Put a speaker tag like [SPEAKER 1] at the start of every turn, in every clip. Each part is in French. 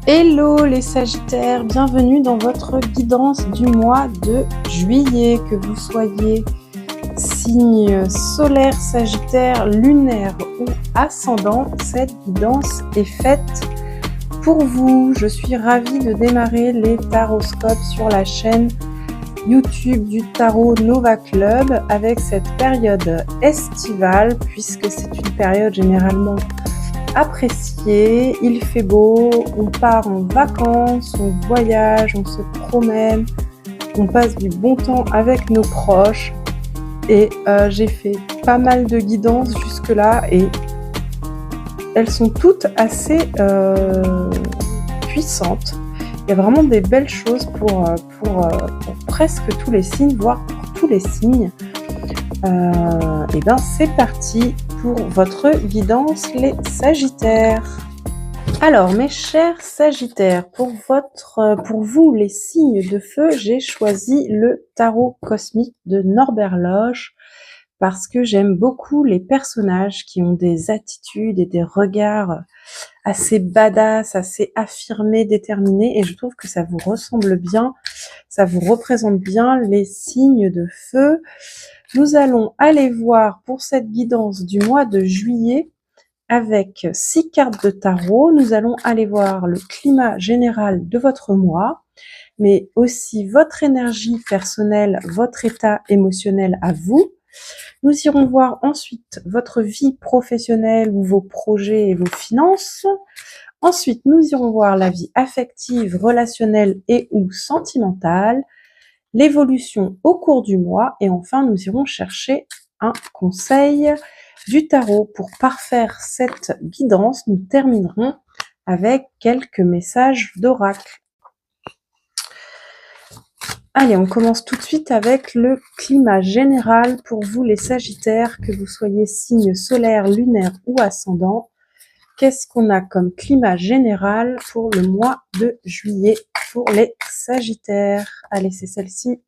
[SPEAKER 1] Hello les Sagittaires, bienvenue dans votre guidance du mois de juillet, que vous soyez signe solaire, Sagittaire, lunaire ou ascendant. Cette guidance est faite pour vous. Je suis ravie de démarrer les taroscopes sur la chaîne YouTube du Tarot Nova Club avec cette période estivale, puisque c'est une période généralement apprécié, il fait beau, on part en vacances, on voyage, on se promène, on passe du bon temps avec nos proches et j'ai fait pas mal de guidances jusque là et elles sont toutes assez puissantes. Il y a vraiment des belles choses pour presque tous les signes, voire pour tous les signes. Et bien c'est parti pour votre guidance les Sagittaires. Alors mes chers Sagittaires, pour vous les signes de feu, j'ai choisi le tarot cosmique de Norbert Losch parce que j'aime beaucoup les personnages qui ont des attitudes et des regards assez badass, assez affirmés, déterminés, et je trouve que ça vous ressemble bien, ça vous représente bien les signes de feu. Nous allons aller voir pour cette guidance du mois de juillet avec 6 cartes de tarot. Nous allons aller voir le climat général de votre mois, mais aussi votre énergie personnelle, votre état émotionnel à vous. Nous irons voir ensuite votre vie professionnelle ou vos projets et vos finances. Ensuite, nous irons voir la vie affective, relationnelle et ou sentimentale, l'évolution au cours du mois, et enfin nous irons chercher un conseil du tarot. Pour parfaire cette guidance, nous terminerons avec quelques messages d'oracle. Allez, on commence tout de suite avec le climat général pour vous les Sagittaires, que vous soyez signe solaire, lunaire ou ascendant. Qu'est-ce qu'on a comme climat général pour le mois de juillet pour les Sagittaires? Allez, c'est celle-ci.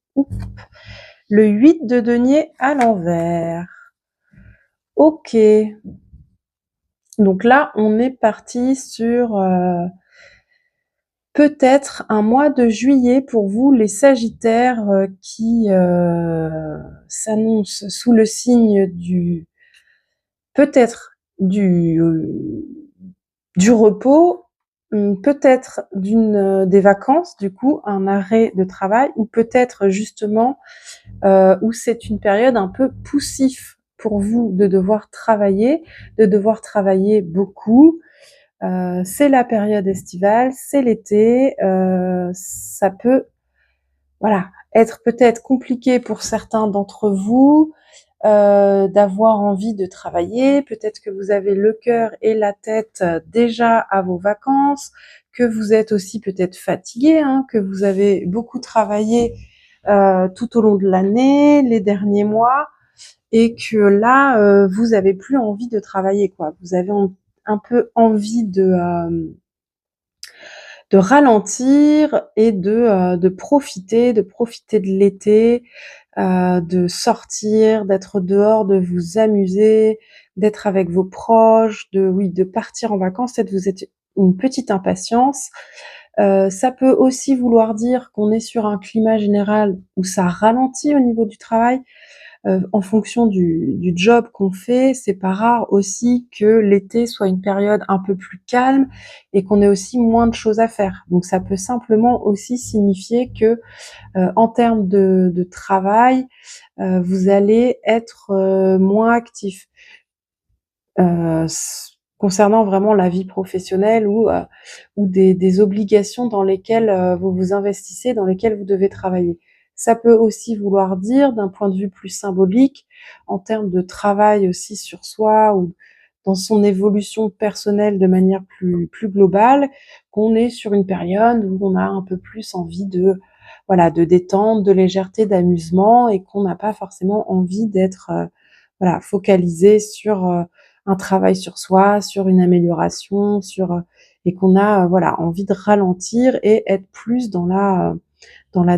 [SPEAKER 1] Le 8 de denier à l'envers. Ok. Donc là, on est parti sur peut-être un mois de juillet pour vous, les Sagittaires, qui s'annonce sous le signe du peut-être du repos, peut-être des vacances, du coup, un arrêt de travail, ou peut-être justement où c'est une période un peu poussif pour vous de devoir travailler beaucoup. C'est la période estivale, c'est l'été, ça peut, voilà, être peut-être compliqué pour certains d'entre vous d'avoir envie de travailler. Peut-être que vous avez le cœur et la tête déjà à vos vacances, que vous êtes aussi peut-être fatigué, que vous avez beaucoup travaillé tout au long de l'année, les derniers mois, et que là, vous avez plus envie de travailler, quoi. Vous avez un peu envie de ralentir et de profiter de l'été, de sortir, d'être dehors, de vous amuser, d'être avec vos proches, de partir en vacances. Peut-être vous êtes une petite impatience. Ça peut aussi vouloir dire qu'on est sur un climat général où ça ralentit au niveau du travail. En fonction du job qu'on fait, c'est pas rare aussi que l'été soit une période un peu plus calme et qu'on ait aussi moins de choses à faire. Donc ça peut simplement aussi signifier que en termes de travail, vous allez être moins actif. Concernant vraiment la vie professionnelle ou des obligations dans lesquelles vous vous investissez, dans lesquelles vous devez travailler. Ça peut aussi vouloir dire, d'un point de vue plus symbolique, en termes de travail aussi sur soi ou dans son évolution personnelle de manière plus globale, qu'on est sur une période où on a un peu plus envie de détente, de légèreté, d'amusement, et qu'on n'a pas forcément envie d'être focalisé sur un travail sur soi, sur une amélioration, et qu'on a envie de ralentir et être plus dans la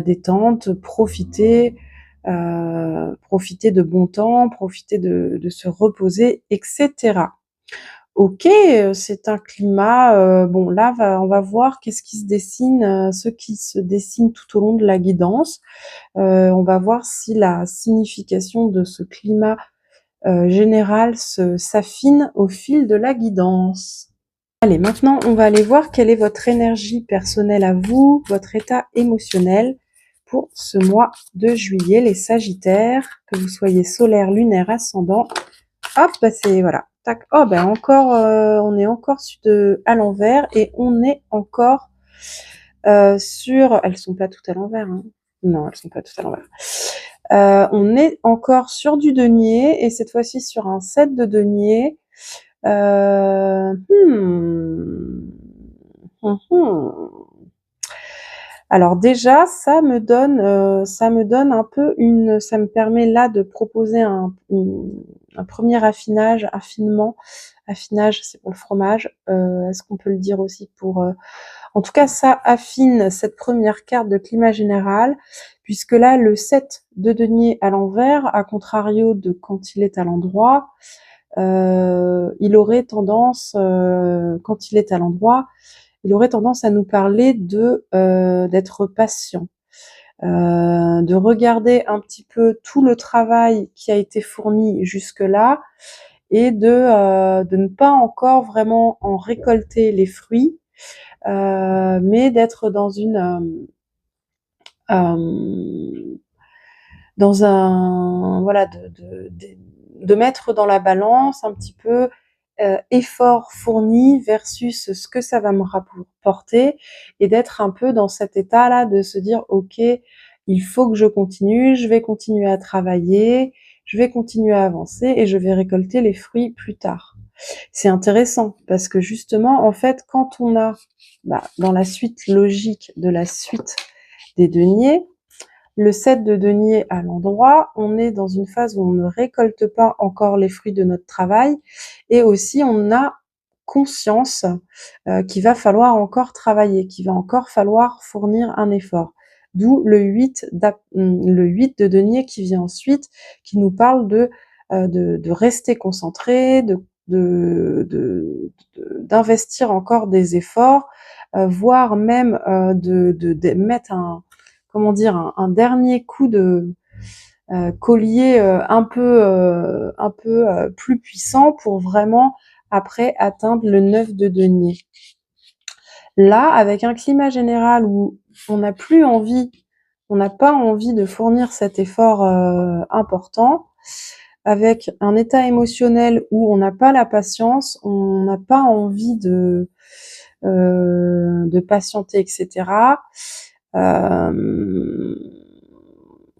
[SPEAKER 1] détente, profiter de bon temps, profiter de se reposer, etc. OK, c'est un climat, bon là on va voir qu'est-ce qui se dessine, ce qui se dessine tout au long de la guidance. On va voir si la signification de ce climat, général s'affine au fil de la guidance. Allez, maintenant on va aller voir quelle est votre énergie personnelle à vous, votre état émotionnel pour ce mois de juillet, les Sagittaires, que vous soyez solaire, lunaire, ascendant. Hop, bah c'est voilà. Tac. Oh ben encore, on est encore à l'envers et on est encore sur. Elles sont pas toutes à l'envers. Hein. Non, elles sont pas toutes à l'envers. On est encore sur du denier et cette fois-ci sur un 7 de denier. Euh, hmm, Alors déjà, ça me donne un peu ça me permet là de proposer un premier affinement. Affinage, c'est pour le fromage. Est-ce qu'on peut le dire aussi pour en tout cas, ça affine cette première carte de climat général, puisque là, le 7 de denier à l'envers, à contrario de quand il est à l'endroit, il aurait tendance, quand il est à l'endroit, il aurait tendance à nous parler d'être patient, de regarder un petit peu tout le travail qui a été fourni jusque-là et de ne pas encore vraiment en récolter les fruits, mais d'être dans un voilà de mettre dans la balance un petit peu effort fourni versus ce que ça va me rapporter et d'être un peu dans cet état-là de se dire ok, il faut que je continue, je vais continuer à travailler, je vais continuer à avancer et je vais récolter les fruits plus tard. C'est intéressant parce que justement, en fait, quand on a dans la suite logique de la suite des deniers, le 7 de denier à l'endroit, on est dans une phase où on ne récolte pas encore les fruits de notre travail et aussi on a conscience qu'il va falloir encore travailler, qu'il va encore falloir fournir un effort. D'où le 8 de denier qui vient ensuite, qui nous parle de rester concentré, d'investir encore des efforts, voire même de mettre un dernier coup de collier un peu plus puissant pour vraiment après atteindre le 9 de denier. Là, avec un climat général où on n'a plus envie, on n'a pas envie de fournir cet effort important, avec un état émotionnel où on n'a pas la patience, on n'a pas envie de patienter, etc.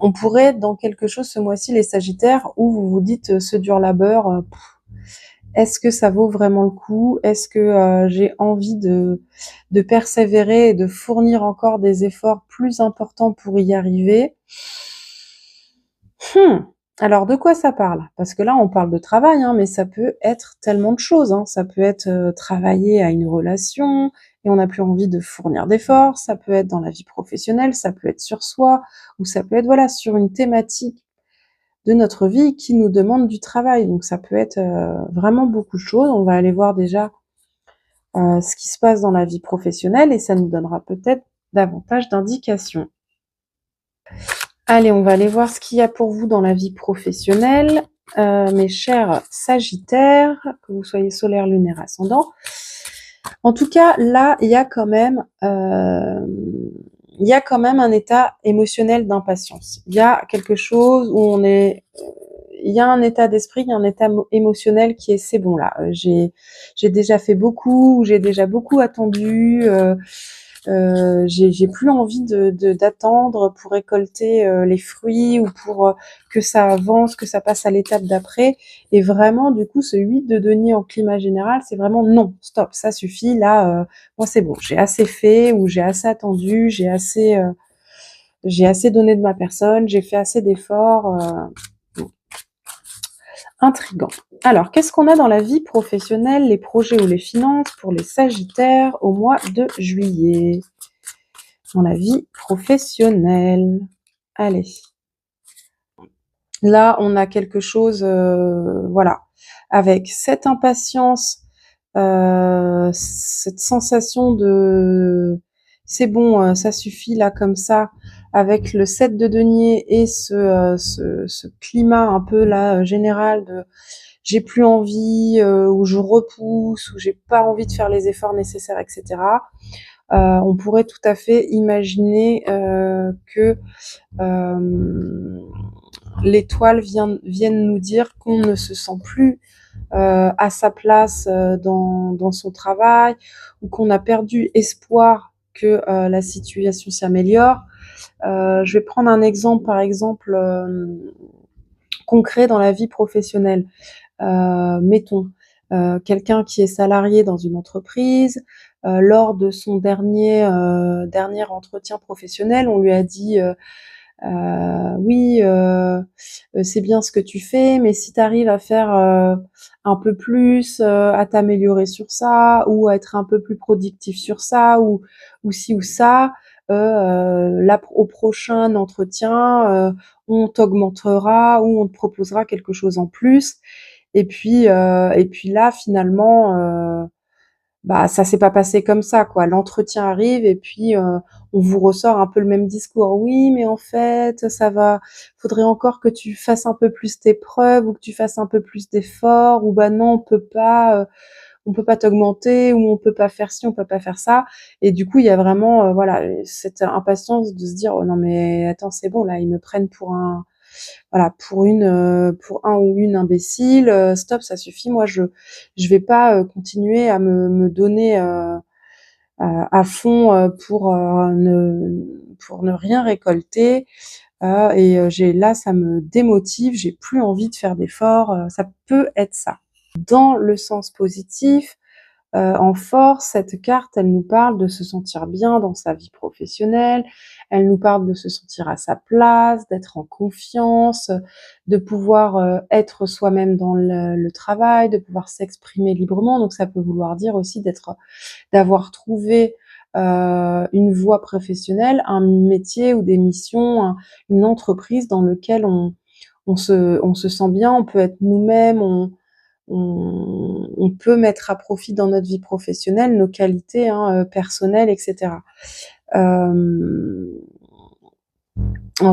[SPEAKER 1] On pourrait être dans quelque chose ce mois-ci, les Sagittaires, où vous vous dites ce dur labeur, est-ce que ça vaut vraiment le coup? Est-ce que j'ai envie de persévérer et de fournir encore des efforts plus importants pour y arriver? Alors de quoi ça parle? Parce que là on parle de travail, hein, mais ça peut être tellement de choses. Hein. Ça peut être travailler à une relation et on n'a plus envie de fournir d'efforts. Ça peut être dans la vie professionnelle, ça peut être sur soi, ou ça peut être voilà sur une thématique de notre vie qui nous demande du travail. Donc ça peut être vraiment beaucoup de choses. On va aller voir déjà ce qui se passe dans la vie professionnelle et ça nous donnera peut-être davantage d'indications. Allez, on va aller voir ce qu'il y a pour vous dans la vie professionnelle, mes chers Sagittaires, que vous soyez solaire, lunaire, ascendant. En tout cas, là, il y a quand même un état émotionnel d'impatience. Il y a quelque chose où il y a un état d'esprit, il y a un état émotionnel qui est c'est bon là. J'ai déjà fait beaucoup, j'ai déjà beaucoup attendu. J'ai plus envie d'attendre pour récolter les fruits ou pour que ça avance, que ça passe à l'étape d'après. Et vraiment, du coup, ce 8 de denier en climat général, c'est vraiment non, stop, ça suffit. Là, moi, c'est bon, j'ai assez fait ou j'ai assez attendu, j'ai assez donné de ma personne, j'ai fait assez d'efforts. Intriguant. Alors, qu'est-ce qu'on a dans la vie professionnelle, les projets ou les finances pour les Sagittaires au mois de juillet? Dans la vie professionnelle. Allez. Là, on a quelque chose, voilà, avec cette impatience cette sensation de c'est bon, ça suffit là comme ça, avec le 7 de denier et ce climat un peu là général de j'ai plus envie, ou je repousse, ou j'ai pas envie de faire les efforts nécessaires, etc. On pourrait tout à fait imaginer que l'étoile vienne nous dire qu'on ne se sent plus à sa place dans son travail, ou qu'on a perdu espoir que la situation s'améliore. Je vais prendre un exemple, par exemple, concret dans la vie professionnelle. Mettons, quelqu'un qui est salarié dans une entreprise, lors de son dernier entretien professionnel, on lui a dit oui, c'est bien ce que tu fais, mais si tu arrives à faire un peu plus, à t'améliorer sur ça, ou à être un peu plus productif sur ça, ou ci ou ça, là, au prochain entretien, on t'augmentera ou on te proposera quelque chose en plus. Et puis là, finalement, bah ça s'est pas passé comme ça, quoi. L'entretien arrive et puis on vous ressort un peu le même discours. Oui, mais en fait, ça va. Faudrait encore que tu fasses un peu plus tes preuves, ou que tu fasses un peu plus d'efforts, ou bah non, on peut pas t'augmenter, ou on peut pas faire ci, on peut pas faire ça. Et du coup, il y a vraiment, voilà, cette impatience de se dire, oh non mais attends, c'est bon là, ils me prennent pour voilà, pour un ou une imbécile, stop, ça suffit. Moi, je vais pas continuer à me donner à fond pour ne rien récolter. J'ai là, ça me démotive, j'ai plus envie de faire d'efforts. Ça peut être ça. Dans le sens positif, en force, cette carte, elle nous parle de se sentir bien dans sa vie professionnelle, elle nous parle de se sentir à sa place, d'être en confiance, de pouvoir être soi-même dans le travail, de pouvoir s'exprimer librement. Donc ça peut vouloir dire aussi d'avoir trouvé une voie professionnelle, un métier ou des missions, une entreprise dans lequel on se sent bien, on peut être nous-mêmes, on peut mettre à profit dans notre vie professionnelle nos qualités personnelles, etc. En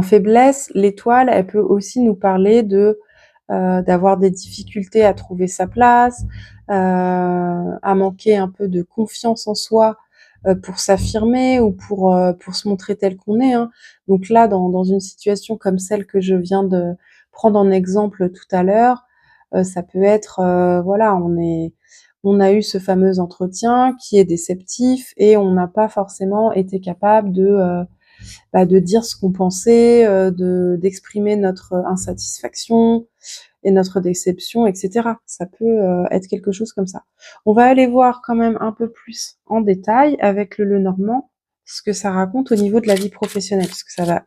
[SPEAKER 1] faiblesse, l'étoile, elle peut aussi nous parler d'avoir des difficultés à trouver sa place, à manquer un peu de confiance en soi pour s'affirmer, ou pour se montrer tel qu'on est. Donc là, dans une situation comme celle que je viens de prendre en exemple tout à l'heure, ça peut être, voilà, on a eu ce fameux entretien qui est déceptif, et on n'a pas forcément été capable de dire ce qu'on pensait, d'exprimer notre insatisfaction et notre déception, etc. Ça peut être quelque chose comme ça. On va aller voir quand même un peu plus en détail avec le Lenormand ce que ça raconte au niveau de la vie professionnelle, parce que ça va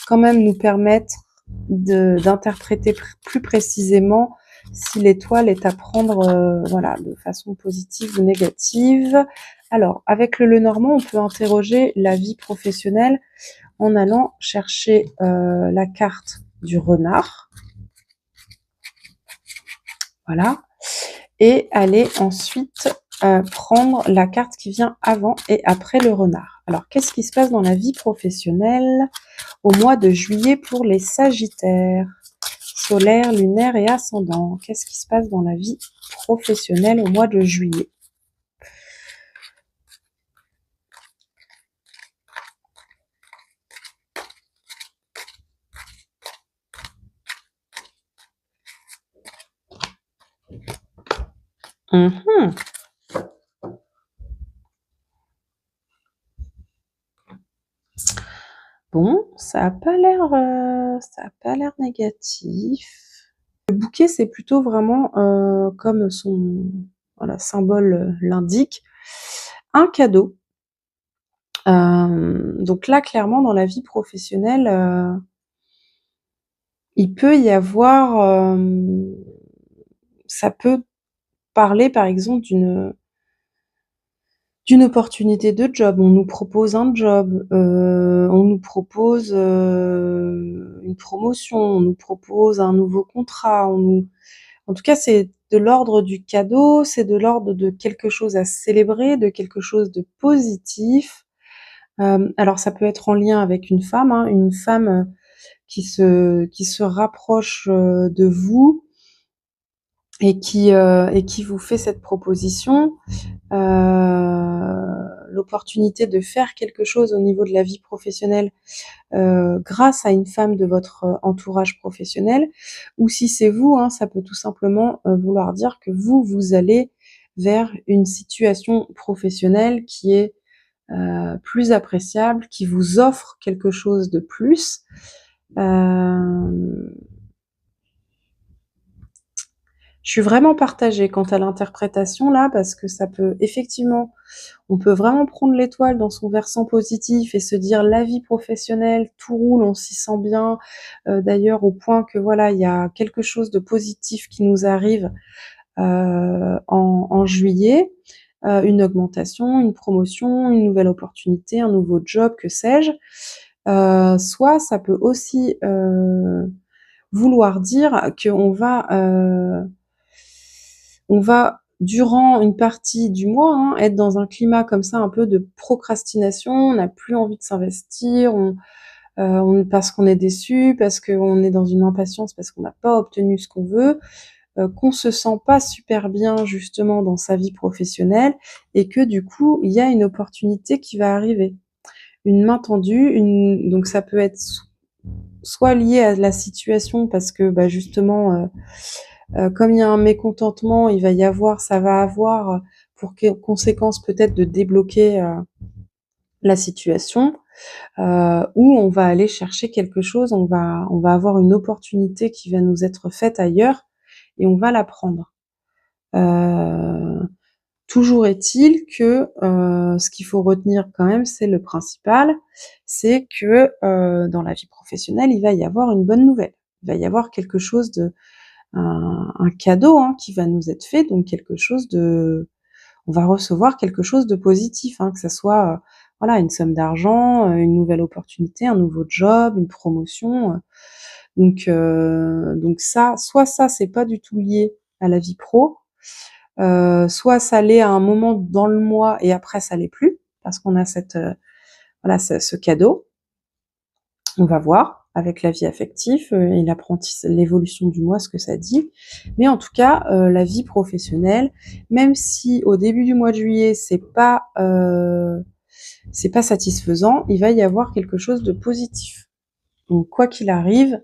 [SPEAKER 1] quand même nous permettre d'interpréter plus précisément si l'étoile est à prendre voilà, de façon positive ou négative. Alors, avec le Lenormand, on peut interroger la vie professionnelle en allant chercher la carte du renard. Voilà. Et aller ensuite prendre la carte qui vient avant et après le renard. Alors, qu'est-ce qui se passe dans la vie professionnelle au mois de juillet pour les Sagittaires? Solaire, lunaire et ascendant. Qu'est-ce qui se passe dans la vie professionnelle au mois de juillet? Bon, ça a pas l'air négatif. Le bouquet, c'est plutôt vraiment, comme son voilà, symbole l'indique, un cadeau. Donc là, clairement, dans la vie professionnelle, il peut y avoir, ça peut parler, par exemple, d'une opportunité de job. On nous propose un job, on nous propose une promotion, on nous propose un nouveau contrat, en tout cas, c'est de l'ordre du cadeau, c'est de l'ordre de quelque chose à célébrer, de quelque chose de positif. Alors ça peut être en lien avec une femme qui se rapproche de vous et qui vous fait cette proposition, l'opportunité de faire quelque chose au niveau de la vie professionnelle grâce à une femme de votre entourage professionnel, ou si c'est vous, hein, ça peut tout simplement vouloir dire que vous allez vers une situation professionnelle qui est plus appréciable, qui vous offre quelque chose de plus. Je suis vraiment partagée quant à l'interprétation là, parce que ça peut effectivement, on peut vraiment prendre l'étoile dans son versant positif et se dire la vie professionnelle, tout roule, on s'y sent bien. D'ailleurs, au point que voilà, il y a quelque chose de positif qui nous arrive en juillet, une augmentation, une promotion, une nouvelle opportunité, un nouveau job, que sais-je. Soit ça peut aussi vouloir dire on va durant une partie du mois être dans un climat comme ça un peu de procrastination, on n'a plus envie de s'investir, parce qu'on est déçu, parce qu'on est dans une impatience, parce qu'on n'a pas obtenu ce qu'on veut, qu'on se sent pas super bien justement dans sa vie professionnelle et que du coup il y a une opportunité qui va arriver. Une main tendue, donc ça peut être soit lié à la situation parce que bah, justement comme il y a un mécontentement, ça va avoir pour conséquence peut-être de débloquer la situation, où on va aller chercher quelque chose, on va avoir une opportunité qui va nous être faite ailleurs et on va la prendre. Toujours est-il que ce qu'il faut retenir quand même, c'est le principal, c'est que dans la vie professionnelle, il va y avoir une bonne nouvelle. Il va y avoir quelque chose un cadeau qui va nous être fait, donc on va recevoir quelque chose de positif, que ça soit voilà une somme d'argent, une nouvelle opportunité, un nouveau job, une promotion. Donc ça c'est pas du tout lié à la vie pro, soit ça l'est à un moment dans le mois et après ça l'est plus parce qu'on a voilà ce cadeau. On va voir avec la vie affective et l'évolution du mois, ce que ça dit. Mais en tout cas, la vie professionnelle, même si au début du mois de juillet, c'est pas satisfaisant, il va y avoir quelque chose de positif. Donc quoi qu'il arrive,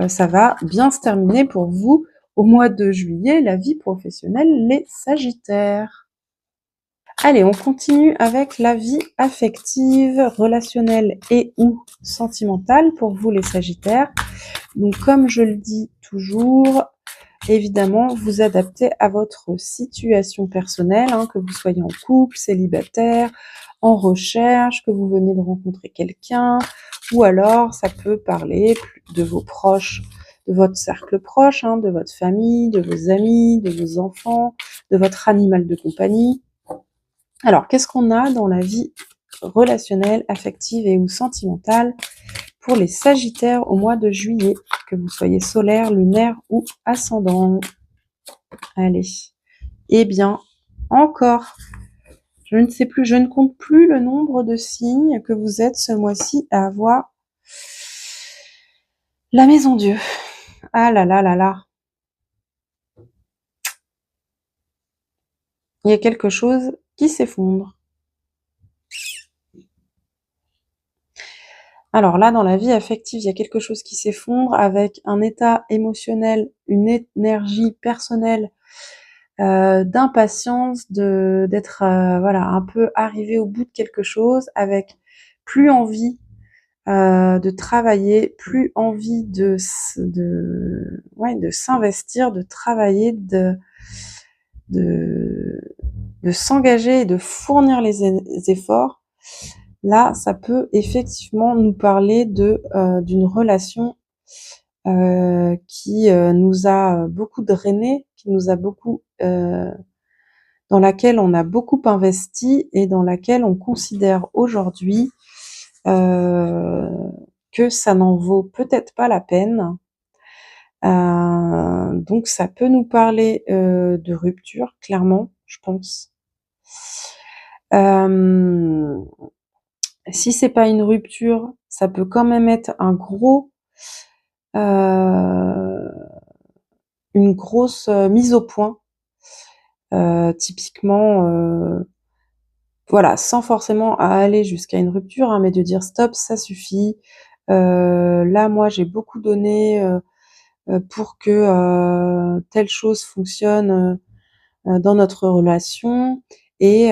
[SPEAKER 1] ça va bien se terminer pour vous au mois de juillet, la vie professionnelle, les Sagittaires. Allez, on continue avec la vie affective, relationnelle et ou sentimentale pour vous les Sagittaires. Donc comme je le dis toujours, évidemment, vous adaptez à votre situation personnelle, que vous soyez en couple, célibataire, en recherche, que vous venez de rencontrer quelqu'un, ou alors ça peut parler de vos proches, de votre cercle proche, de votre famille, de vos amis, de vos enfants, de votre animal de compagnie. Alors, qu'est-ce qu'on a dans la vie relationnelle, affective et ou sentimentale pour les Sagittaires au mois de juillet, que vous soyez solaire, lunaire ou ascendant? Allez. Eh bien, encore, je ne sais plus, je ne compte plus le nombre de signes que vous êtes ce mois-ci à avoir la maison Dieu. Ah là là là là. Il y a quelque chose qui s'effondre. Alors là, dans la vie affective, il y a quelque chose qui s'effondre avec un état émotionnel, une énergie personnelle d'impatience, d'être voilà un peu arrivé au bout de quelque chose, avec plus envie de travailler, plus envie de s'investir, de travailler, de s'engager et de fournir les efforts. Là, ça peut effectivement nous parler d'une relation qui nous a beaucoup drainé, qui nous a beaucoup dans laquelle on a beaucoup investi et dans laquelle on considère aujourd'hui que ça n'en vaut peut-être pas la peine. Donc ça peut nous parler, de rupture, clairement, je pense. Hem, Si c'est pas une rupture, ça peut quand même être heu, une grosse, mise au point, typiquement, voilà, sans forcément aller jusqu'à une rupture, hein, mais de dire: «Stop, ça suffit. Là, moi, j'ai beaucoup donné, pour que, telle chose fonctionne, dans notre relation et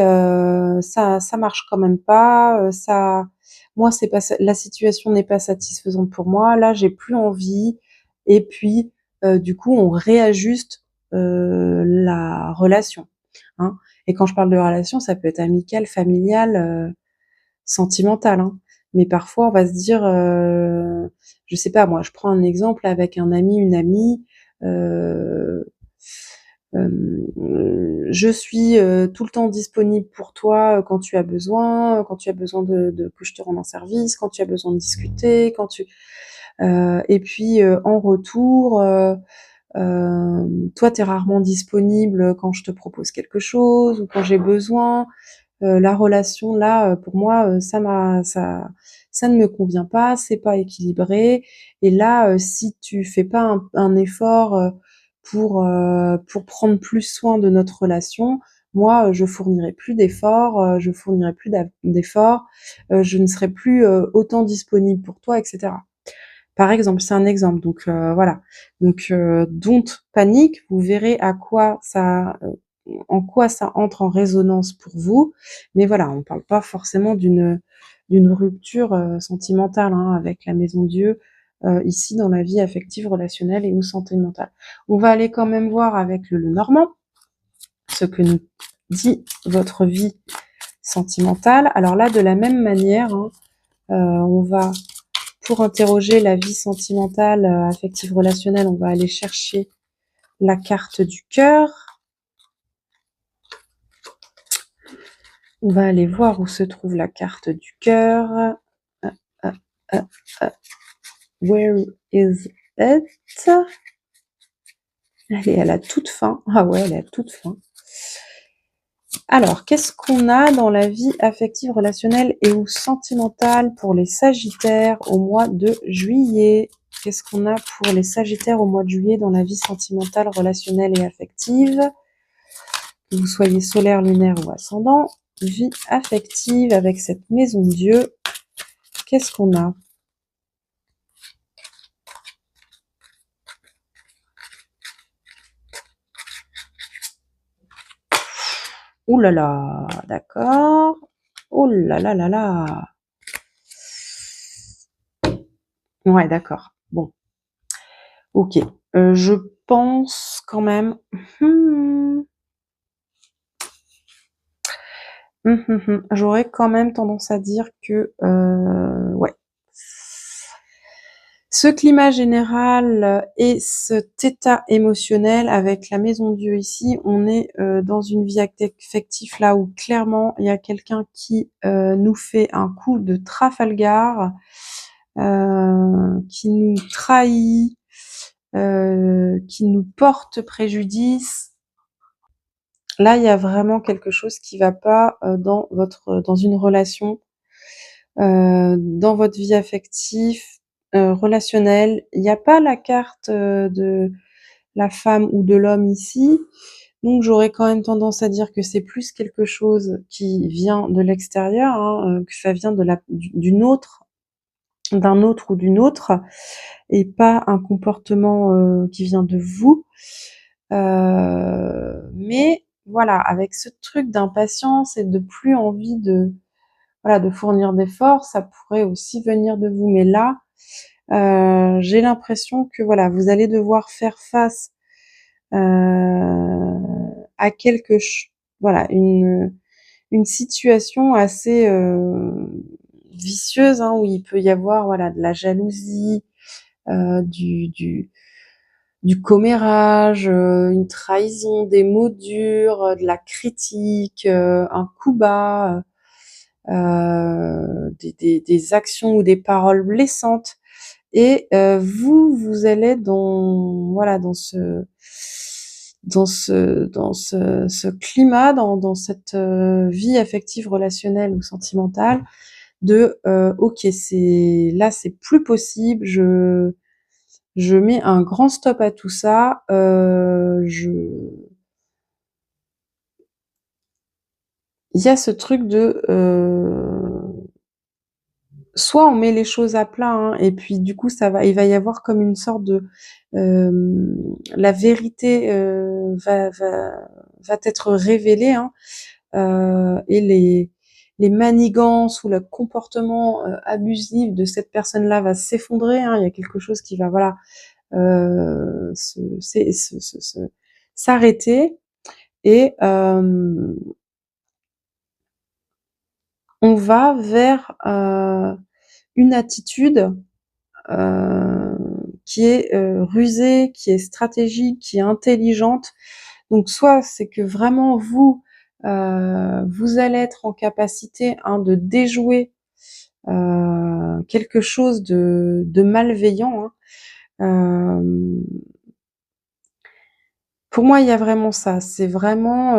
[SPEAKER 1] ça marche quand même pas, ça moi, c'est pas ça, la situation n'est pas satisfaisante pour moi. Là, j'ai plus envie» et puis, du coup, on réajuste, la relation, hein, et quand je parle de relation, ça peut être amical, familial, sentimentale, hein. Mais parfois, on va se dire, je sais pas moi, je prends un exemple avec un ami, une amie, heu, je suis, tout le temps disponible pour toi, quand tu as besoin, quand tu as besoin de que je te rende un service, quand tu as besoin de discuter, quand tu et puis, en retour, toi, tu es rarement disponible quand je te propose quelque chose ou quand j'ai besoin. La relation là, pour moi, ça ne me convient pas, c'est pas équilibré et là, si tu fais pas un effort, pour prendre plus soin de notre relation, moi, je fournirai plus d'efforts, je fournirai plus d'efforts, je ne serai plus, autant disponible pour toi et cetera. Par exemple, c'est un exemple donc voilà. Donc don't panique, vous verrez à quoi ça, en quoi ça entre en résonance pour vous. Mais voilà, on parle pas forcément d'une rupture, sentimentale, hein, avec la maison Dieu, ici dans la vie affective, relationnelle et ou sentimentale. On va aller quand même voir avec le Normand, ce que nous dit votre vie sentimentale. Alors là, de la même manière, hein, on va pour interroger la vie sentimentale, affective, relationnelle, on va aller chercher la carte du cœur. On va aller voir où se trouve la carte du cœur. Euh, euh, Where is it? Elle est à la toute fin. Ah ouais, elle est à la toute fin. Alors, qu'est-ce qu'on a dans la vie affective, relationnelle et ou sentimentale pour les Sagittaires au mois de juillet? Qu'est-ce qu'on a pour les Sagittaires au mois de juillet dans la vie sentimentale, relationnelle et affective? Que vous soyez solaire, lunaire ou ascendant. Vie affective avec cette maison Dieu. Qu'est-ce qu'on a? Ouh là là, d'accord. Oh là là là là. Ouais, d'accord. Bon, ok. Je pense quand même. Hmm, J'aurais quand même tendance à dire que, ouais. Ce climat général et cet état émotionnel avec la maison Dieu ici, on est dans une vie affective là où clairement il y a quelqu'un qui nous fait un coup de Trafalgar, qui nous trahit, qui nous porte préjudice. Là, il y a vraiment quelque chose qui va pas dans une relation, dans votre vie affective, relationnelle. Il n'y a pas la carte de la femme ou de l'homme ici, donc j'aurais quand même tendance à dire que c'est plus quelque chose qui vient de l'extérieur, hein, que ça vient d'une autre, d'un autre ou d'une autre, et pas un comportement qui vient de vous. Mais voilà, avec ce truc d'impatience et de plus envie de fournir d'efforts, ça pourrait aussi venir de vous. Mais là, j'ai l'impression que voilà, vous allez devoir faire face à voilà, une situation assez vicieuse, hein, où il peut y avoir voilà de la jalousie, du commérage, une trahison, des mots durs, de la critique, un coup bas, des actions ou des paroles blessantes. et vous allez dans voilà ce climat, dans cette vie affective, relationnelle ou sentimentale de ok, c'est plus possible, je mets un grand stop à tout ça, il y a ce truc de soit on met les choses à plat, hein, et puis du coup il va y avoir comme une sorte de la vérité va être révélée, hein, et les manigances ou le comportement abusif de cette personne-là va s'effondrer, hein. Il y a quelque chose qui va s'arrêter, et on va vers une attitude qui est rusée, qui est stratégique, qui est intelligente. Donc soit c'est que vraiment vous allez être en capacité, hein, de déjouer quelque chose de malveillant, hein. Pour moi, il y a vraiment ça. C'est vraiment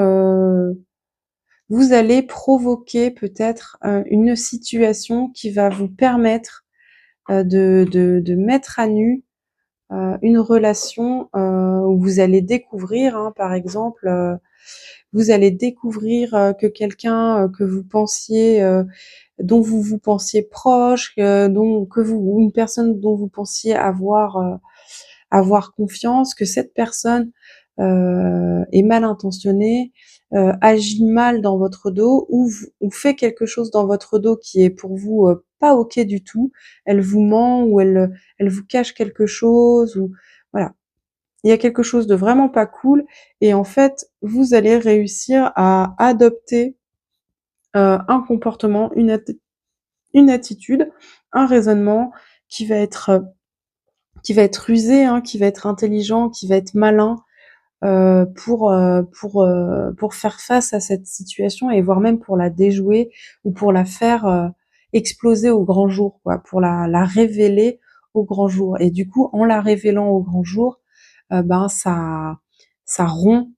[SPEAKER 1] vous allez provoquer peut-être une situation qui va vous permettre de mettre à nu une relation où vous allez découvrir, hein, par exemple, vous allez découvrir que quelqu'un que vous pensiez, dont vous pensiez proche, une personne dont vous pensiez avoir confiance, que cette personne est mal intentionnée, agit mal dans votre dos, ou fait quelque chose dans votre dos qui est pour vous pas ok du tout. Elle vous ment, ou elle vous cache quelque chose, ou voilà. Il y a quelque chose de vraiment pas cool, et en fait, vous allez réussir à adopter un comportement, une attitude, un raisonnement qui va être rusé, hein, qui va être intelligent, qui va être malin, pour faire face à cette situation, et voire même pour la déjouer, ou pour la faire exploser au grand jour, quoi, pour la révéler au grand jour. Et du coup, en la révélant au grand jour, ben ça rompt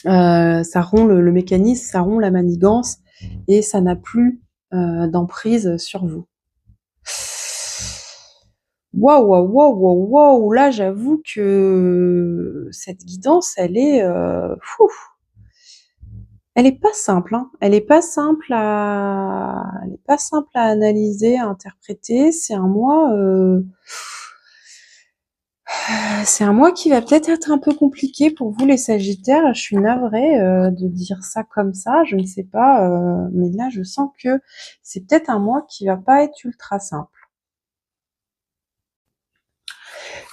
[SPEAKER 1] le mécanisme, ça rompt la manigance, et ça n'a plus d'emprise sur vous. Waouh, waouh, waouh, waouh, waouh, là j'avoue que cette guidance, elle est pas simple, hein. Elle est pas simple à analyser, à interpréter. C'est un mois qui va peut-être être un peu compliqué pour vous, les Sagittaires. Je suis navrée de dire ça comme ça, je ne sais pas, mais là je sens que c'est peut-être un mois qui va pas être ultra simple.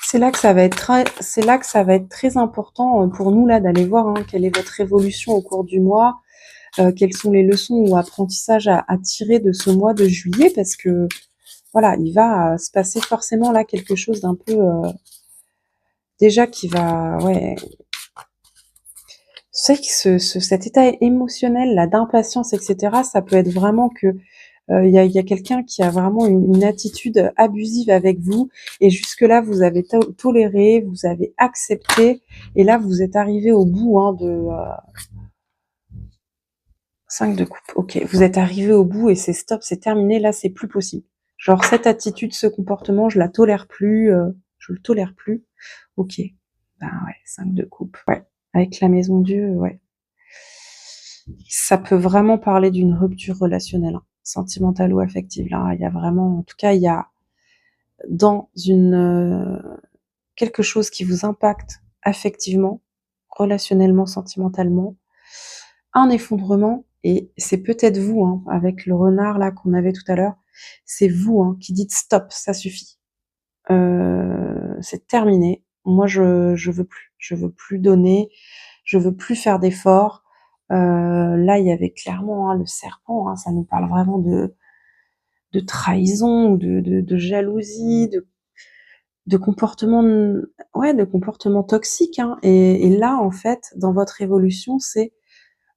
[SPEAKER 1] C'est là que ça va être très important pour nous là d'aller voir, hein, quelle est votre évolution au cours du mois, quelles sont les leçons ou apprentissages à tirer de ce mois de juillet, parce que voilà, il va se passer forcément là quelque chose d'un peu déjà qui va, ouais. C'est que cet état émotionnel là d'impatience, etc., ça peut être vraiment que il y a quelqu'un qui a vraiment une attitude abusive avec vous, et jusque-là, vous avez toléré, vous avez accepté, et là, vous êtes arrivé au bout, hein, de 5 de coupe. Ok, vous êtes arrivé au bout, et c'est stop, c'est terminé, là, c'est plus possible. Genre, cette attitude, ce comportement, je la tolère plus, je le tolère plus. Ok, ben ouais, 5 de coupe. Ouais, avec la maison Dieu, ouais. Ça peut vraiment parler d'une rupture relationnelle, hein, sentimentale ou affective. Là, il y a vraiment, en tout cas, il y a dans quelque chose qui vous impacte affectivement, relationnellement, sentimentalement, un effondrement. Et c'est peut-être vous, hein, avec le renard là qu'on avait tout à l'heure, c'est vous, hein, qui dites stop, ça suffit. C'est terminé. Moi, je veux plus donner, je veux plus faire d'efforts. Là, il y avait clairement, hein, le serpent, hein, ça nous parle vraiment de trahison, de jalousie, de comportement, ouais, de comportement toxique, hein. Et là, en fait, dans votre évolution,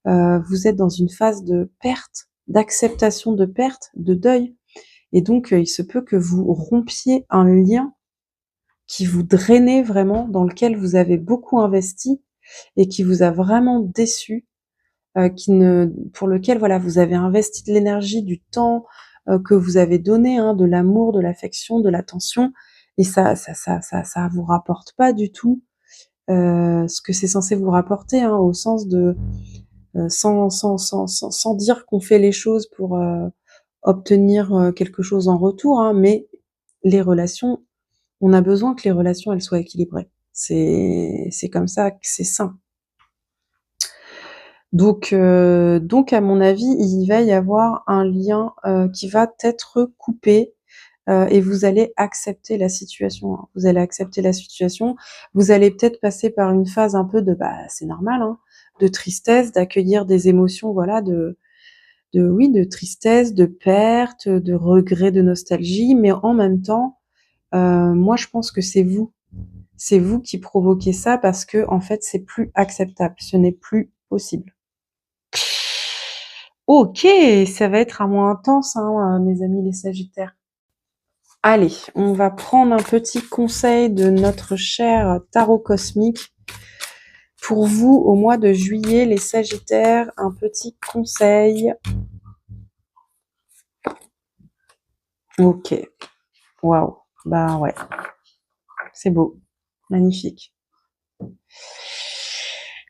[SPEAKER 1] vous êtes dans une phase de perte, d'acceptation de perte, de deuil. et donc il se peut que vous rompiez un lien qui vous drainait vraiment, dans lequel vous avez beaucoup investi et qui vous a vraiment déçu, qui ne pour lequel, voilà, vous avez investi de l'énergie, du temps, que vous avez donné, hein, de l'amour, de l'affection, de l'attention, et ça vous rapporte pas du tout, ce que c'est censé vous rapporter, hein, au sens de, sans dire qu'on fait les choses pour, obtenir, quelque chose en retour, hein, mais les relations, on a besoin que les relations, elles soient équilibrées. C'est comme ça que c'est sain. Donc à mon avis, il va y avoir un lien, qui va être coupé, et vous allez accepter la situation, hein. Vous allez accepter la situation. Vous allez peut-être passer par une phase un peu de, bah, c'est normal, hein, de tristesse, d'accueillir des émotions, voilà, oui, de tristesse, de perte, de regret, de nostalgie, mais en même temps, moi je pense que c'est vous. C'est vous qui provoquez ça parce que en fait, c'est plus acceptable, ce n'est plus possible. OK, ça va être un mois intense, hein, mes amis les Sagittaires. Allez, on va prendre un petit conseil de notre cher tarot cosmique. Pour vous, au mois de juillet, les Sagittaires, un petit conseil. OK. Waouh. Bah ouais. C'est beau. Magnifique.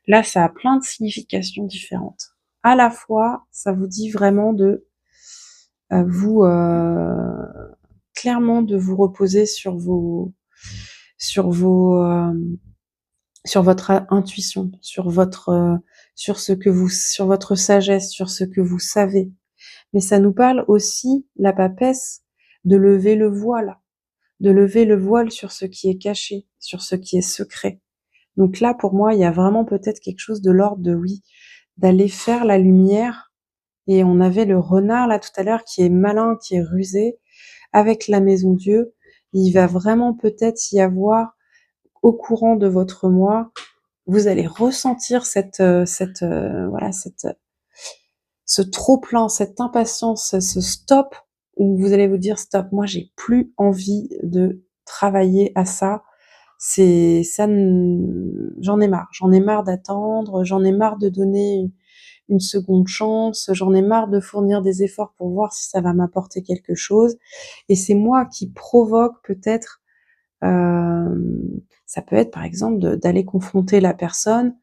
[SPEAKER 1] Là, ça a plein de significations différentes. À la fois, ça vous dit vraiment de vous clairement de vous reposer sur vos sur votre intuition, sur votre sagesse, sur ce que vous savez. Mais ça nous parle aussi, la papesse, de lever le voile, sur ce qui est caché, sur ce qui est secret. Donc là, pour moi, il y a vraiment peut-être quelque chose de l'ordre de oui, d'aller faire la lumière. Et on avait le renard là tout à l'heure qui est malin, qui est rusé, avec la maison Dieu. Il va vraiment peut-être y avoir, au courant de votre mois, vous allez ressentir voilà, ce trop plein, cette impatience, ce stop, où vous allez vous dire stop, moi j'ai plus envie de travailler à ça. C'est ça, j'en ai marre d'attendre, j'en ai marre de donner une seconde chance, j'en ai marre de fournir des efforts pour voir si ça va m'apporter quelque chose. Et c'est moi qui provoque peut-être, ça peut être par exemple d'aller confronter la personne,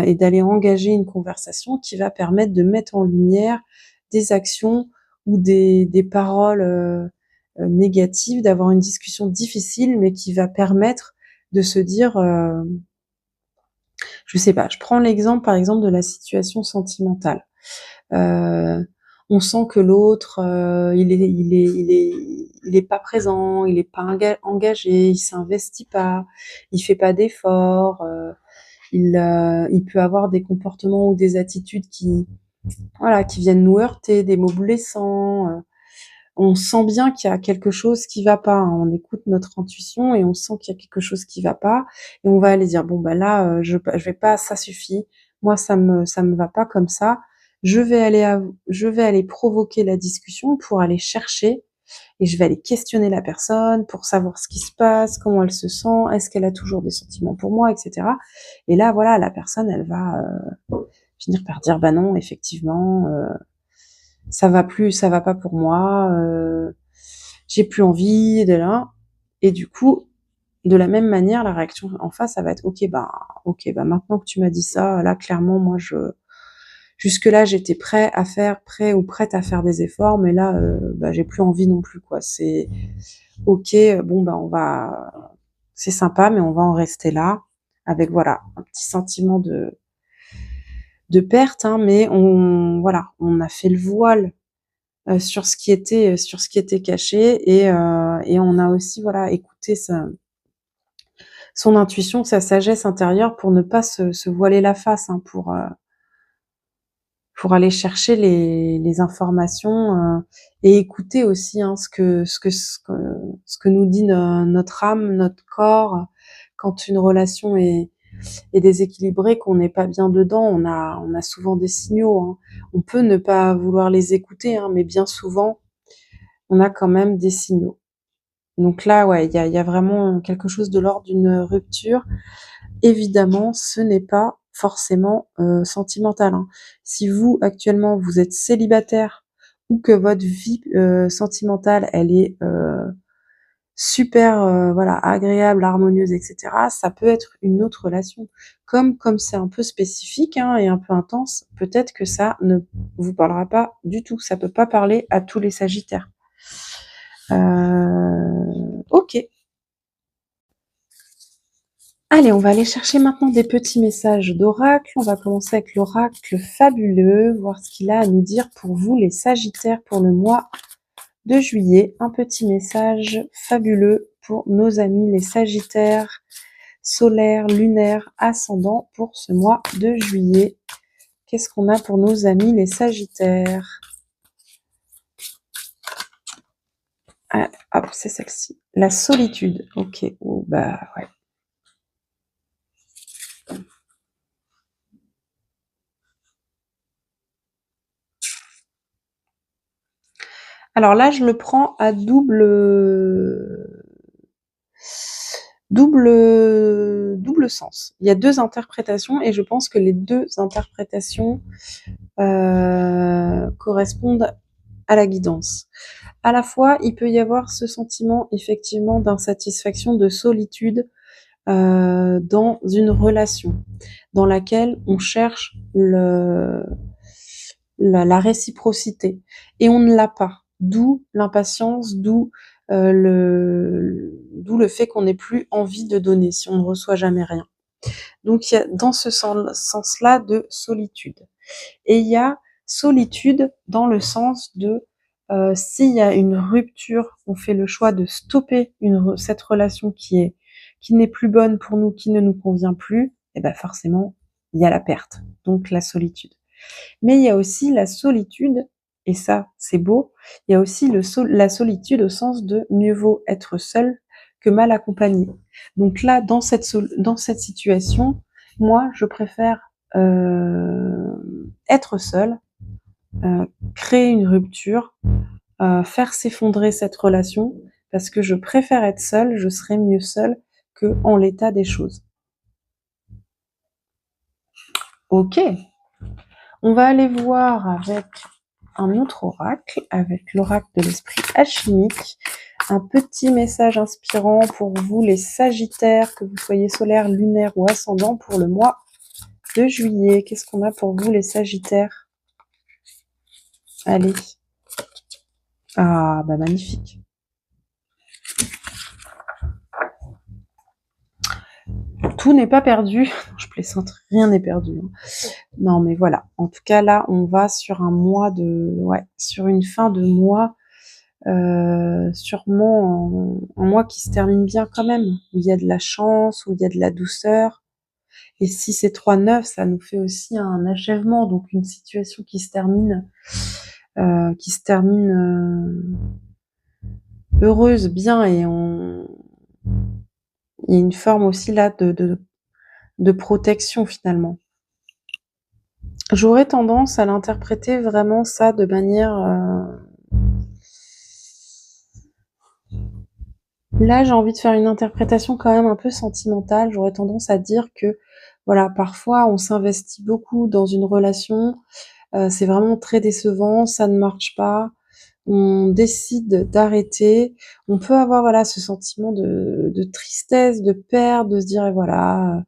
[SPEAKER 1] et d'aller engager une conversation qui va permettre de mettre en lumière des actions ou des paroles négatives, d'avoir une discussion difficile, mais qui va permettre de se dire, je sais pas, je prends l'exemple par exemple de la situation sentimentale. On sent que l'autre, il est pas présent, il est pas engagé, il s'investit pas, il fait pas d'efforts, il peut avoir des comportements ou des attitudes qui, voilà, qui viennent nous heurter, des mots blessants. On sent bien qu'il y a quelque chose qui va pas, hein. On écoute notre intuition et on sent qu'il y a quelque chose qui va pas, et on va aller dire bon bah là, je vais pas, ça suffit. Moi ça me va pas comme ça. Je vais aller provoquer la discussion pour aller chercher, et je vais aller questionner la personne pour savoir ce qui se passe, comment elle se sent, est-ce qu'elle a toujours des sentiments pour moi, etc. Et là, voilà, la personne, elle va finir par dire, bah non, effectivement, ça va plus, ça va pas pour moi, j'ai plus envie de là. Et du coup, de la même manière, la réaction en face, ça va être, ok, bah maintenant que tu m'as dit ça, là, clairement, moi, jusque-là, j'étais prêt ou prête à faire des efforts, mais là, bah, j'ai plus envie non plus, quoi. C'est ok, bon, bah, c'est sympa, mais on va en rester là, avec, voilà, un petit sentiment de perte, hein, mais voilà, on a fait le voile sur ce qui était caché, et on a aussi, voilà, écouté son intuition, sa sagesse intérieure, pour ne pas se voiler la face, hein, pour aller chercher les informations, et écouter aussi, hein, ce que nous dit notre âme, notre corps. Quand une relation est déséquilibrée, qu'on n'est pas bien dedans, on a souvent des signaux, hein. On peut ne pas vouloir les écouter, hein, mais bien souvent, on a quand même des signaux. Donc là, ouais, il y a vraiment quelque chose de l'ordre d'une rupture. Évidemment, ce n'est pas forcément sentimental, hein. Si vous, actuellement, vous êtes célibataire ou que votre vie sentimentale, elle est super, voilà, agréable, harmonieuse, etc., ça peut être une autre relation. Comme c'est un peu spécifique, hein, et un peu intense, peut-être que ça ne vous parlera pas du tout. Ça peut pas parler à tous les sagittaires. Ok. Allez, on va aller chercher maintenant des petits messages d'oracle. On va commencer avec l'oracle fabuleux, voir ce qu'il a à nous dire pour vous, les sagittaires, pour le mois de juillet. Un petit message fabuleux pour nos amis, les sagittaires, solaire, lunaire, ascendant pour ce mois de juillet. Qu'est-ce qu'on a pour nos amis les sagittaires? Ah, hop, c'est celle-ci. La solitude. Ok. Oh, bah ouais. Alors là, je le prends à double sens. Il y a deux interprétations et je pense que les deux interprétations correspondent à la guidance. À la fois, il peut y avoir ce sentiment effectivement d'insatisfaction, de solitude dans une relation dans laquelle on cherche la réciprocité et on ne l'a pas. D'où l'impatience, d'où le fait qu'on n'ait plus envie de donner si on ne reçoit jamais rien. Donc il y a dans ce sens-là de solitude. Et il y a solitude dans le sens de s'il y a une rupture, on fait le choix de stopper cette relation qui n'est plus bonne pour nous, qui ne nous convient plus, et ben forcément il y a la perte, donc la solitude. Mais il y a aussi la solitude, et ça c'est beau, il y a aussi la solitude au sens de mieux vaut être seul que mal accompagné. Donc là, dans cette situation, moi je préfère être seul, créer une rupture, faire s'effondrer cette relation, parce que je préfère être seule, je serai mieux seule que en l'état des choses. Ok, on va aller voir avec un autre oracle, avec l'oracle de l'esprit alchimique, un petit message inspirant pour vous les sagittaires, que vous soyez solaire, lunaire ou ascendant, pour le mois de juillet. Qu'est-ce qu'on a pour vous les sagittaires? Allez. Ah, bah magnifique. Tout n'est pas perdu. Je plaisante, rien n'est perdu. Non, mais voilà. En tout cas, là, on va sur un mois sur une fin de mois, sûrement un mois qui se termine bien quand même, où il y a de la chance, où il y a de la douceur. Et si c'est 3-9, ça nous fait aussi un achèvement, donc une situation qui se termine, heureuse, bien, et il y a une forme aussi là de protection finalement. J'aurais tendance à l'interpréter vraiment ça de manière... Là, j'ai envie de faire une interprétation quand même un peu sentimentale. J'aurais tendance à dire que, voilà, parfois on s'investit beaucoup dans une relation, c'est vraiment très décevant, ça ne marche pas, on décide d'arrêter. On peut avoir, voilà, ce sentiment de tristesse, de perte, de se dire, voilà,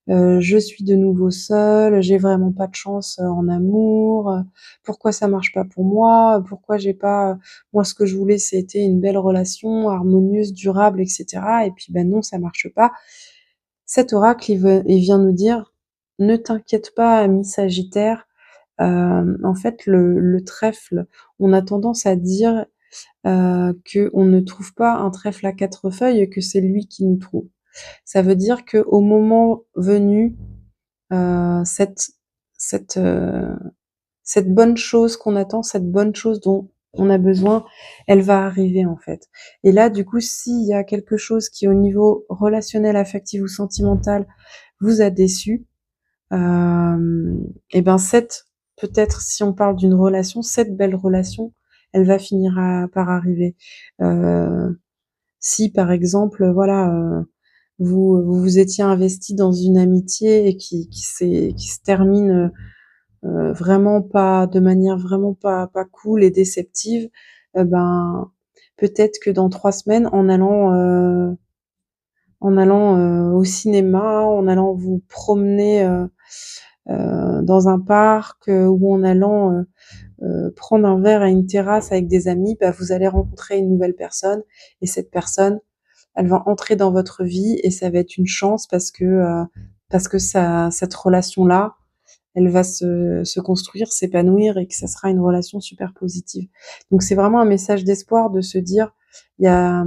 [SPEAKER 1] je suis de nouveau seule, j'ai vraiment pas de chance en amour, pourquoi ça marche pas pour moi, pourquoi j'ai pas, moi ce que je voulais c'était une belle relation harmonieuse, durable, etc. Et puis ben non, ça marche pas. Cet oracle, il vient nous dire, ne t'inquiète pas, ami Sagittaire. En fait, le trèfle, on a tendance à dire que on ne trouve pas un trèfle à 4 feuilles, que c'est lui qui nous trouve. Ça veut dire que au moment venu, cette cette cette bonne chose qu'on attend, cette bonne chose dont on a besoin, elle va arriver en fait. Et là, du coup, s'il y a quelque chose qui, au niveau relationnel, affectif ou sentimental, vous a déçu, et ben peut-être si on parle d'une relation, cette belle relation, elle va finir par arriver. Si par exemple, voilà, vous étiez investi dans une amitié et qui se termine vraiment pas de manière vraiment pas cool et déceptive, ben peut-être que dans 3 semaines, en allant au cinéma, en allant vous promener dans un parc ou en allant prendre un verre à une terrasse avec des amis, bah, vous allez rencontrer une nouvelle personne et cette personne, elle va entrer dans votre vie et ça va être une chance parce que cette relation-là, elle va se construire, s'épanouir et que ça sera une relation super positive. Donc c'est vraiment un message d'espoir de se dire, il y a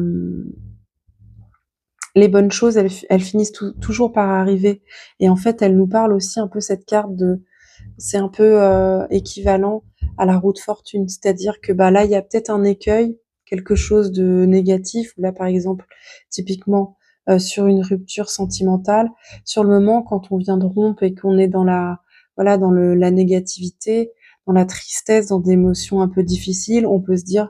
[SPEAKER 1] les bonnes choses, elles finissent toujours par arriver. Et en fait, elle nous parle aussi un peu cette carte de, c'est un peu équivalent à la roue de fortune, c'est-à-dire que bah là, il y a peut-être un écueil, quelque chose de négatif. Là, par exemple, typiquement sur une rupture sentimentale, sur le moment, quand on vient de rompre et qu'on est dans la négativité, dans la tristesse, dans des émotions un peu difficiles, on peut se dire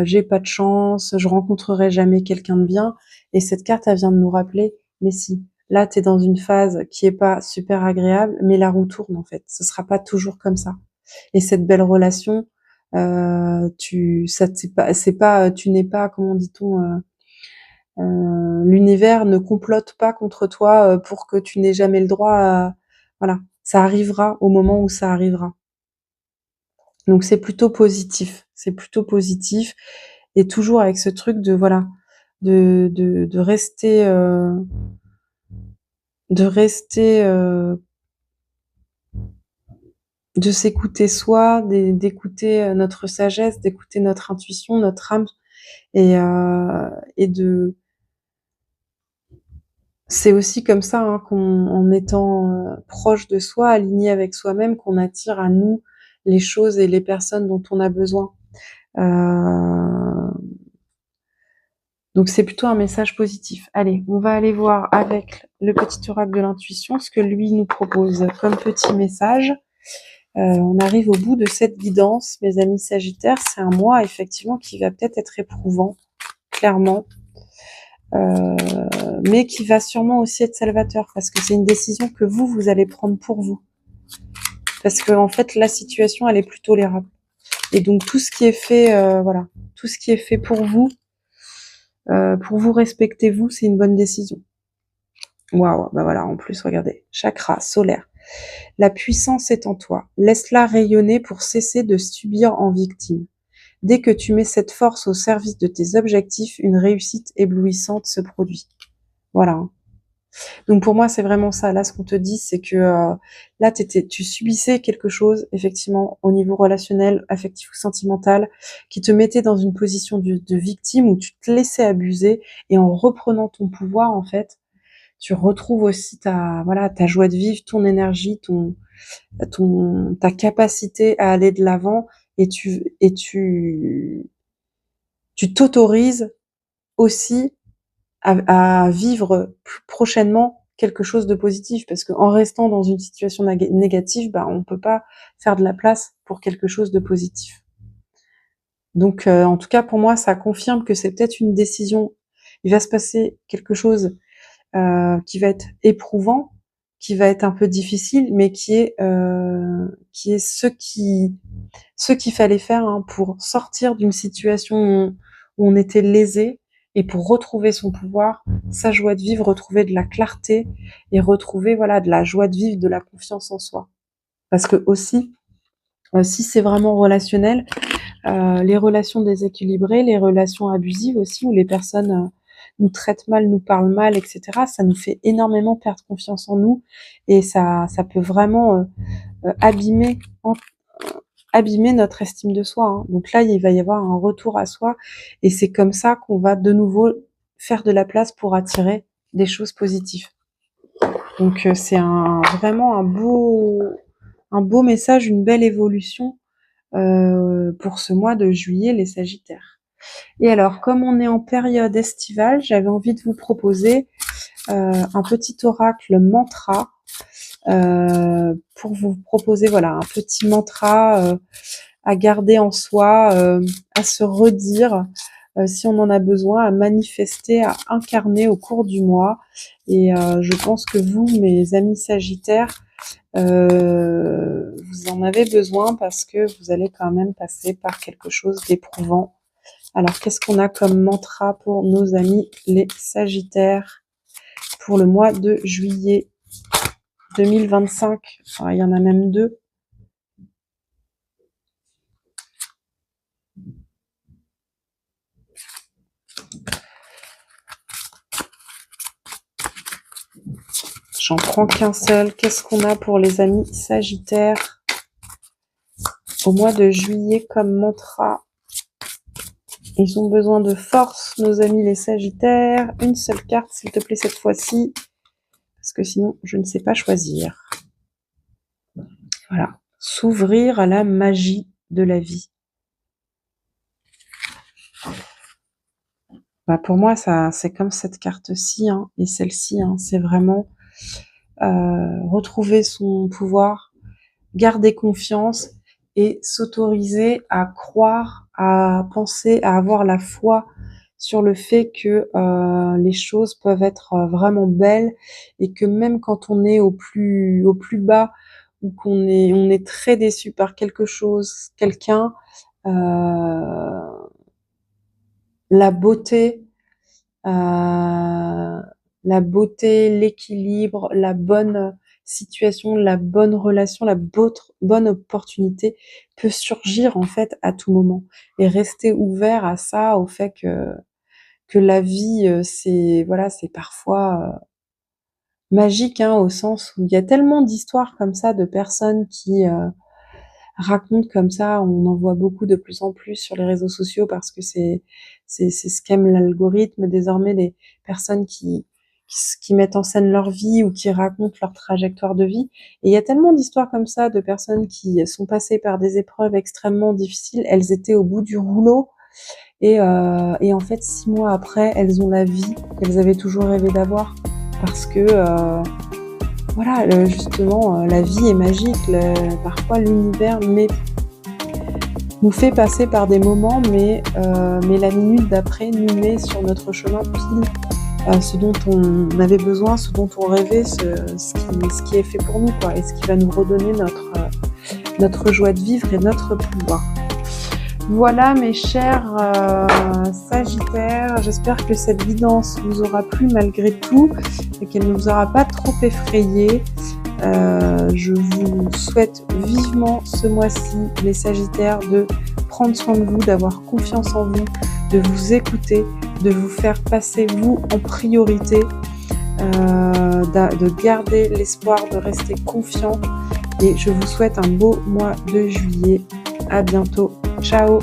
[SPEAKER 1] j'ai pas de chance, je rencontrerai jamais quelqu'un de bien. Et cette carte, elle vient de nous rappeler, mais si, là, tu es dans une phase qui est pas super agréable, mais la roue tourne en fait. Ce sera pas toujours comme ça. Et cette belle relation, tu n'es pas, comment dit-on, l'univers ne complote pas contre toi pour que tu n'aies jamais le droit voilà, ça arrivera au moment où ça arrivera. Donc c'est plutôt positif. C'est plutôt positif. Et toujours avec ce truc de, voilà, de rester, de s'écouter soi, d'écouter notre sagesse, d'écouter notre intuition, notre âme, et de, c'est aussi comme ça, hein, en étant proche de soi, aligné avec soi-même, qu'on attire à nous les choses et les personnes dont on a besoin. Donc c'est plutôt un message positif. Allez, on va aller voir avec le petit oracle de l'intuition ce que lui nous propose comme petit message. On arrive au bout de cette guidance, mes amis Sagittaires. C'est un mois effectivement qui va peut-être être éprouvant, clairement, mais qui va sûrement aussi être salvateur parce que c'est une décision que vous allez prendre pour vous. Parce que en fait, la situation, elle est plus tolérable. Et donc tout ce qui est fait, voilà, tout ce qui est fait pour vous respecter vous, c'est une bonne décision. Waouh, bah voilà, en plus, regardez, chakra solaire. La puissance est en toi. Laisse-la rayonner pour cesser de subir en victime. Dès que tu mets cette force au service de tes objectifs, une réussite éblouissante se produit. Voilà. Donc pour moi, c'est vraiment ça. Là, ce qu'on te dit, c'est que là, tu subissais quelque chose, effectivement, au niveau relationnel, affectif ou sentimental, qui te mettait dans une position de victime où tu te laissais abuser. Et en reprenant ton pouvoir, en fait, tu retrouves aussi ta joie de vivre, ton énergie, ta capacité à aller de l'avant, et tu t'autorises aussi à vivre prochainement quelque chose de positif, parce qu'en restant dans une situation négative, bah, on peut pas faire de la place pour quelque chose de positif. Donc, en tout cas, pour moi, ça confirme que c'est peut-être une décision. Il va se passer quelque chose qui va être éprouvant, qui va être un peu difficile, mais qui est ce qu'il fallait faire, hein, pour sortir d'une situation où on était lésé et pour retrouver son pouvoir, sa joie de vivre, retrouver de la clarté et retrouver, voilà, de la joie de vivre, de la confiance en soi. Parce que aussi, si c'est vraiment relationnel, les relations déséquilibrées, les relations abusives aussi, où les personnes nous traitent mal, nous parlent mal, etc., ça nous fait énormément perdre confiance en nous et ça peut vraiment abîmer notre estime de soi, hein. Donc là, il va y avoir un retour à soi et c'est comme ça qu'on va de nouveau faire de la place pour attirer des choses positives. Donc c'est vraiment un beau message, une belle évolution pour ce mois de juillet, les Sagittaires. Et alors, comme on est en période estivale, j'avais envie de vous proposer un petit oracle mantra pour vous proposer, voilà, un petit mantra à garder en soi, à se redire si on en a besoin, à manifester, à incarner au cours du mois. Et je pense que vous, mes amis Sagittaires, vous en avez besoin parce que vous allez quand même passer par quelque chose d'éprouvant. Alors, qu'est-ce qu'on a comme mantra pour nos amis les Sagittaires pour le mois de juillet 2025? Alors, il y en a même deux. J'en prends qu'un seul. Qu'est-ce qu'on a pour les amis Sagittaires au mois de juillet comme mantra? Ils ont besoin de force, nos amis les Sagittaires. Une seule carte, s'il te plaît, cette fois-ci. Parce que sinon, je ne sais pas choisir. Voilà. S'ouvrir à la magie de la vie. Bah pour moi, ça, c'est comme cette carte-ci, hein, et celle-ci, hein, c'est vraiment retrouver son pouvoir, garder confiance et s'autoriser à croire, à penser, à avoir la foi sur le fait que les choses peuvent être vraiment belles et que même quand on est au plus bas ou qu'on est on est très déçu par quelque chose, quelqu'un, la beauté, l'équilibre, la bonne situation, la bonne relation, la bonne opportunité peut surgir en fait à tout moment et rester ouvert à ça, au fait que la vie c'est voilà, c'est parfois magique, hein, au sens où il y a tellement d'histoires comme ça de personnes qui racontent comme ça. On en voit beaucoup de plus en plus sur les réseaux sociaux parce que c'est ce qu'aime l'algorithme désormais, des personnes qui mettent en scène leur vie ou qui racontent leur trajectoire de vie. Et il y a tellement d'histoires comme ça de personnes qui sont passées par des épreuves extrêmement difficiles. Elles étaient au bout du rouleau et en fait 6 mois après, elles ont la vie qu'elles avaient toujours rêvé d'avoir parce que voilà, justement, la vie est magique. Parfois, l'univers nous fait passer par des moments, mais la minute d'après nous met sur notre chemin pile ce dont on avait besoin, ce dont on rêvait, ce qui est fait pour nous, quoi, et ce qui va nous redonner notre joie de vivre et notre pouvoir. Voilà mes chers Sagittaires, j'espère que cette guidance vous aura plu malgré tout et qu'elle ne vous aura pas trop effrayé. Je vous souhaite vivement ce mois-ci, les Sagittaires, de prendre soin de vous, d'avoir confiance en vous, de vous écouter, de vous faire passer vous en priorité, de garder l'espoir, de rester confiant. Et je vous souhaite un beau mois de juillet. À bientôt. Ciao!